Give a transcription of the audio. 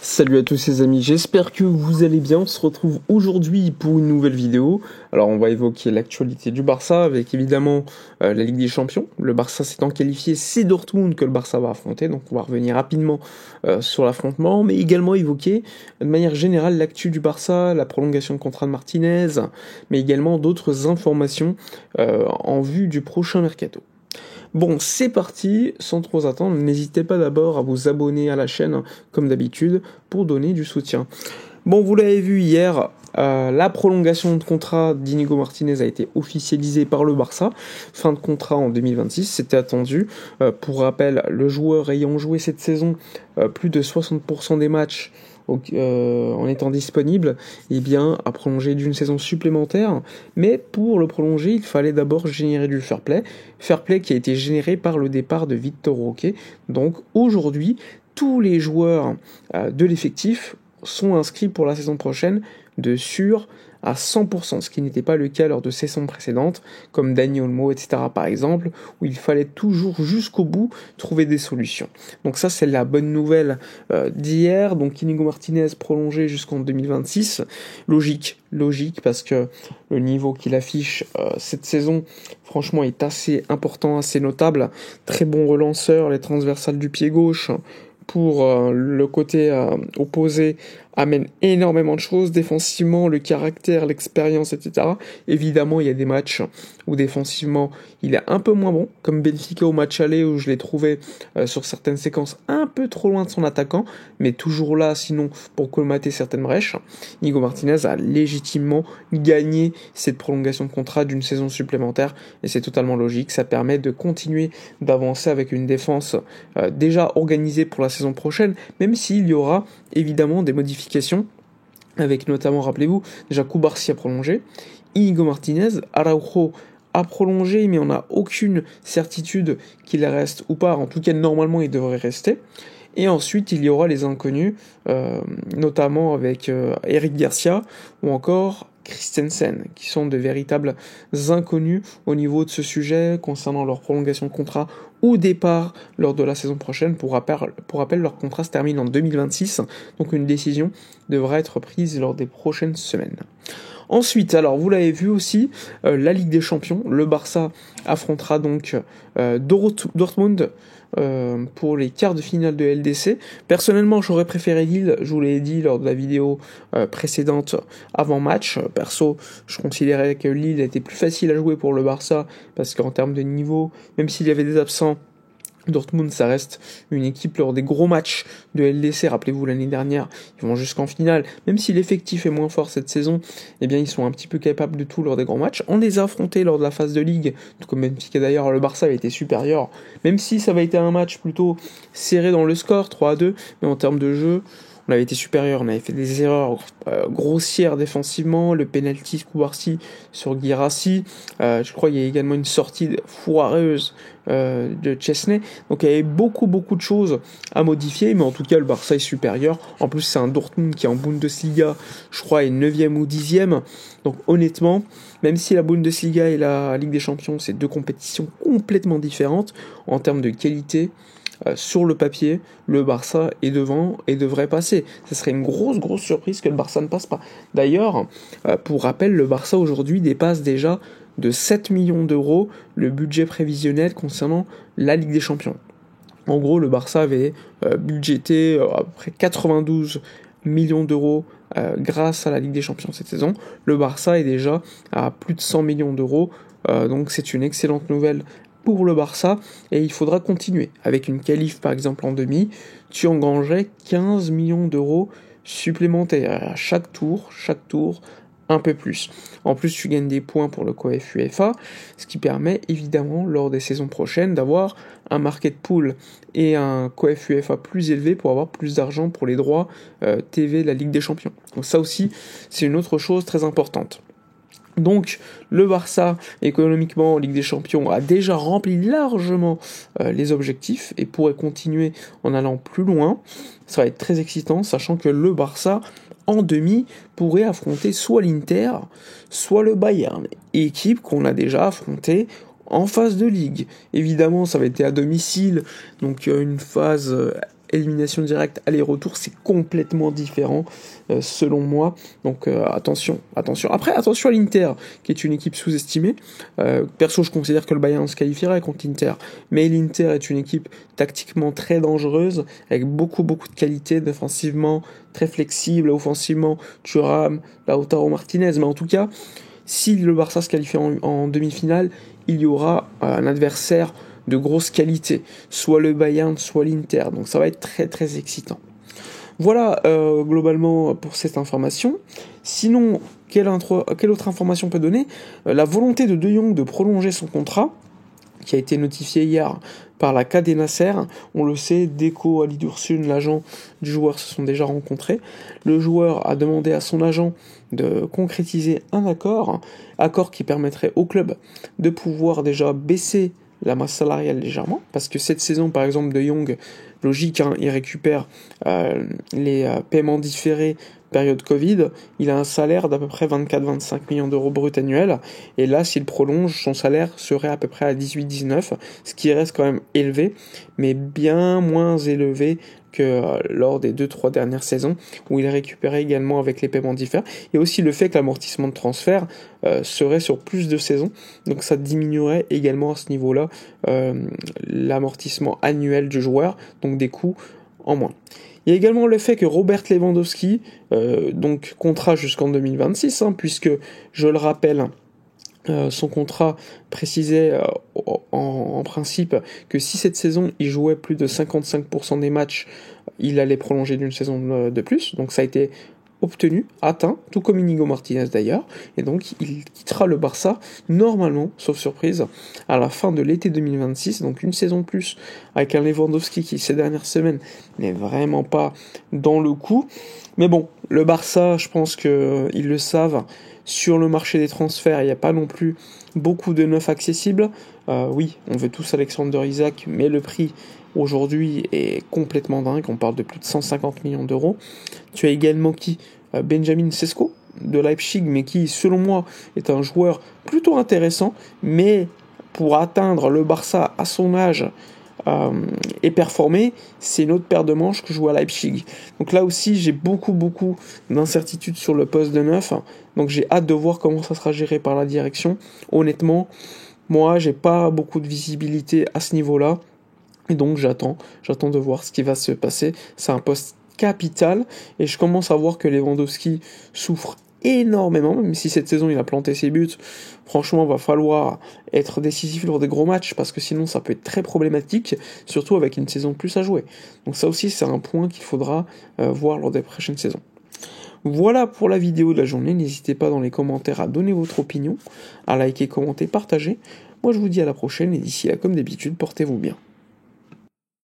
Salut à tous les amis, j'espère que vous allez bien. On se retrouve aujourd'hui pour une nouvelle vidéo. Alors on va évoquer l'actualité du Barça avec évidemment la Ligue des Champions. Le Barça s'étant qualifié, c'est Dortmund que le Barça va affronter, donc on va revenir rapidement sur l'affrontement, mais également évoquer de manière générale l'actu du Barça, la prolongation de contrat de Martinez, mais également d'autres informations en vue du prochain mercato. Bon, c'est parti, sans trop attendre, n'hésitez pas d'abord à vous abonner à la chaîne, comme d'habitude, pour donner du soutien. Bon, vous l'avez vu hier, la prolongation de contrat d'Inigo Martinez a été officialisée par le Barça, fin de contrat en 2026, c'était attendu. Pour rappel, le joueur ayant joué cette saison plus de 60% des matchs, en étant disponible, eh bien, a prolongé d'une saison supplémentaire. Mais pour le prolonger, il fallait d'abord générer du fair play qui a été généré par le départ de Victor Roque. Donc aujourd'hui, tous les joueurs de l'effectif sont inscrits pour la saison prochaine de sûr à 100%, ce qui n'était pas le cas lors de saisons précédentes, comme Dani Olmo, etc. par exemple, où il fallait toujours jusqu'au bout trouver des solutions. Donc ça, c'est la bonne nouvelle d'hier. Donc Inigo Martinez prolongé jusqu'en 2026. Logique, parce que le niveau qu'il affiche cette saison, franchement, est assez important, assez notable. Très bon relanceur, les transversales du pied gauche pour le côté opposé amène énormément de choses, défensivement, le caractère, l'expérience, etc. Évidemment, il y a des matchs où défensivement, il est un peu moins bon, comme Benfica au match aller, où je l'ai trouvé sur certaines séquences un peu trop loin de son attaquant, mais toujours là, sinon, pour colmater certaines brèches. Inigo Martinez a légitimement gagné cette prolongation de contrat d'une saison supplémentaire, et c'est totalement logique, ça permet de continuer d'avancer avec une défense déjà organisée pour la saison prochaine, même s'il y aura évidemment des modifications, avec notamment, rappelez-vous, déjà Cubarsí a prolongé, Inigo Martinez, Araujo a prolongé, mais on n'a aucune certitude qu'il reste ou pas, en tout cas normalement il devrait rester. Et ensuite il y aura les inconnus, notamment avec Eric Garcia ou encore Christensen, qui sont de véritables inconnus au niveau de ce sujet concernant leur prolongation de contrat ou départ lors de la saison prochaine. Pour rappel, leur contrat se termine en 2026, donc une décision devra être prise lors des prochaines semaines. Ensuite, alors vous l'avez vu aussi, la Ligue des Champions, le Barça affrontera donc Dortmund pour les quarts de finale de LDC. Personnellement, j'aurais préféré Lille, je vous l'ai dit lors de la vidéo précédente avant match. Perso, je considérais que Lille était plus facile à jouer pour le Barça, parce qu'en termes de niveau, même s'il y avait des absents, Dortmund, ça reste une équipe lors des gros matchs de LDC. Rappelez-vous, l'année dernière, ils vont jusqu'en finale. Même si l'effectif est moins fort cette saison, eh bien, ils sont un petit peu capables de tout lors des grands matchs. On les a affrontés lors de la phase de Ligue, tout comme Benfica d'ailleurs, le Barça avait été supérieur. Même si ça avait été un match plutôt serré dans le score, 3-2, mais en termes de jeu, on avait été supérieur, on avait fait des erreurs grossières défensivement, le penalty de Cubarsí sur Guirassy, je crois qu'il y a également une sortie foireuse de Chesney, donc il y avait beaucoup de choses à modifier, mais en tout cas le Barça est supérieur. En plus c'est un Dortmund qui est en Bundesliga, je crois est 9e ou 10e, donc honnêtement, même si la Bundesliga et la Ligue des Champions c'est deux compétitions complètement différentes en termes de qualité, sur le papier, le Barça est devant et devrait passer. Ce serait une grosse surprise que le Barça ne passe pas. D'ailleurs, pour rappel, le Barça aujourd'hui dépasse déjà de 7 millions d'euros le budget prévisionnel concernant la Ligue des Champions. En gros, le Barça avait budgété à peu près 92 millions d'euros grâce à la Ligue des Champions cette saison. Le Barça est déjà à plus de 100 millions d'euros, donc c'est une excellente nouvelle pour le Barça, et il faudra continuer. Avec une qualif par exemple en demi, tu engrangerais 15 millions d'euros supplémentaires à chaque tour, un peu plus. En plus, tu gagnes des points pour le COEF UEFA, ce qui permet évidemment lors des saisons prochaines d'avoir un market pool et un COEF UEFA plus élevé pour avoir plus d'argent pour les droits TV de la Ligue des Champions. Donc ça aussi, c'est une autre chose très importante. Donc le Barça, économiquement, en Ligue des Champions, a déjà rempli largement les objectifs et pourrait continuer en allant plus loin. Ça va être très excitant, sachant que le Barça, en demi, pourrait affronter soit l'Inter, soit le Bayern, équipe qu'on a déjà affrontée en phase de Ligue. Évidemment, ça va être à domicile, donc une phase élimination directe, aller-retour, c'est complètement différent selon moi. Donc attention. Après, attention à l'Inter, qui est une équipe sous-estimée. Perso, je considère que le Bayern se qualifierait contre l'Inter, mais l'Inter est une équipe tactiquement très dangereuse, avec beaucoup de qualité, défensivement très flexible, offensivement Thuram, Lautaro Martinez, mais en tout cas, si le Barça se qualifie en demi-finale, il y aura un adversaire de grosse qualité, soit le Bayern, soit l'Inter, donc ça va être très excitant. Voilà globalement pour cette information. Sinon, quelle autre information on peut donner ? La volonté de De Jong de prolonger son contrat, qui a été notifié hier par la KD Nasser. On le sait, Deco, Ali Dursun, l'agent du joueur, se sont déjà rencontrés. Le joueur a demandé à son agent de concrétiser un accord qui permettrait au club de pouvoir déjà baisser la masse salariale légèrement, parce que cette saison, par exemple, De Jong, logique, il récupère les paiements différés période Covid, il a un salaire d'à peu près 24-25 millions d'euros brut annuels, et là, s'il prolonge, son salaire serait à peu près à 18-19, ce qui reste quand même élevé, mais bien moins élevé que lors des 2-3 dernières saisons, où il récupérait également avec les paiements différés. Il y a aussi le fait que l'amortissement de transfert serait sur plus de saisons, donc ça diminuerait également à ce niveau-là l'amortissement annuel du joueur, donc des coûts en moins. Il y a également le fait que Robert Lewandowski, donc contrat jusqu'en 2026, puisque, je le rappelle, son contrat précisait en principe que si cette saison il jouait plus de 55% des matchs, il allait prolonger d'une saison de plus, donc ça a été atteint, tout comme Inigo Martinez d'ailleurs, et donc il quittera le Barça normalement, sauf surprise, à la fin de l'été 2026, donc une saison de plus, avec un Lewandowski qui ces dernières semaines n'est vraiment pas dans le coup. Mais bon, le Barça, je pense qu'ils le savent, sur le marché des transferts, il n'y a pas non plus beaucoup de neufs accessibles. Oui, on veut tous Alexander Isak, mais le prix aujourd'hui est complètement dingue, on parle de plus de 150 millions d'euros. Tu as également Benjamin Sesko de Leipzig, mais qui, selon moi, est un joueur plutôt intéressant, mais pour atteindre le Barça à son âge et performer, c'est une autre paire de manches que joue à Leipzig. Donc là aussi, j'ai beaucoup d'incertitudes sur le poste de neuf, donc j'ai hâte de voir comment ça sera géré par la direction. Honnêtement, moi, j'ai pas beaucoup de visibilité à ce niveau-là, et donc j'attends de voir ce qui va se passer. C'est un poste capital, et je commence à voir que Lewandowski souffre énormément, même si cette saison il a planté ses buts. Franchement, va falloir être décisif lors des gros matchs, parce que sinon ça peut être très problématique, surtout avec une saison de plus à jouer. Donc ça aussi, c'est un point qu'il faudra voir lors des prochaines saisons. Voilà pour la vidéo de la journée. N'hésitez pas dans les commentaires à donner votre opinion, à liker, commenter, partager. Moi je vous dis à la prochaine, et d'ici là, comme d'habitude, portez-vous bien.